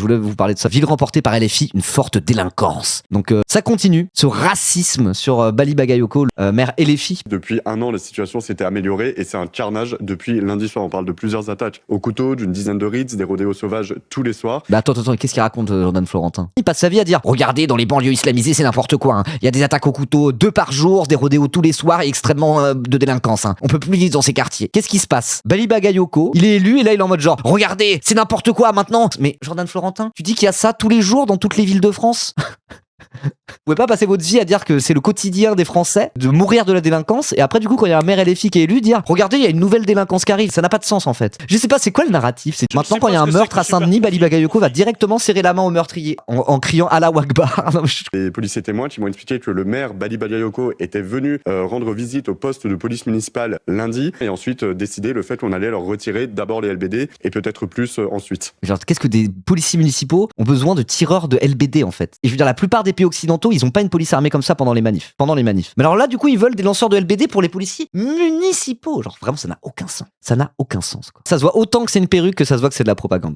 voulais vous parler de ça. Ville remportée par LFI, une forte délinquance. Donc ça continue, ce racisme sur Bali Bagayoko, maire LFI. Depuis un an, la situation s'était améliorée et c'est un carnage depuis lundi soir. On parle de plusieurs attaques au couteau, d'une dizaine de rides, des rodéos sauvages tous les soirs. Bah attends, qu'est-ce qu'il raconte Jordan Florentin? Il passe sa vie à dire, regardez, dans les banlieues islamisées, c'est n'importe quoi. Hein. Il y a des attaques au couteau 2 par jour, des rodéos tous les soirs et extrêmement de délinquance. Hein. On peut plus vivre dans ces quartiers. Qu'est-ce qui se passe? Bali Bagayoko, il est élu et là il est en mode genre, regardez, c'est n'importe quoi maintenant. Mais Jordan Florentin, tu dis qu'il y a ça tous les jours dans toutes les villes de France? Vous pouvez pas passer votre vie à dire que c'est le quotidien des Français de mourir de la délinquance et après du coup quand il y a un maire LFI qui est élu dire regardez il y a une nouvelle délinquance qui arrive, ça n'a pas de sens en fait. Je sais pas c'est quoi le narratif, c'est maintenant quand il y a un meurtre à Saint-Denis, Bali Bagayoko va directement serrer la main au meurtrier en criant Allah Akbar. Les policiers témoins qui m'ont expliqué que le maire Bali Bagayoko était venu rendre visite au poste de police municipale lundi et ensuite décider le fait qu'on allait leur retirer d'abord les LBD et peut-être plus ensuite. Genre qu'est-ce que des policiers municipaux ont besoin de tireurs de LBD en fait? Et je veux dire la plupart des pays occidentaux ils ont pas une police armée comme ça pendant les manifs. Mais alors là du coup ils veulent des lanceurs de LBD pour les policiers municipaux. Genre vraiment ça n'a aucun sens. Ça n'a aucun sens quoi. Ça se voit autant que c'est une perruque que ça se voit que c'est de la propagande.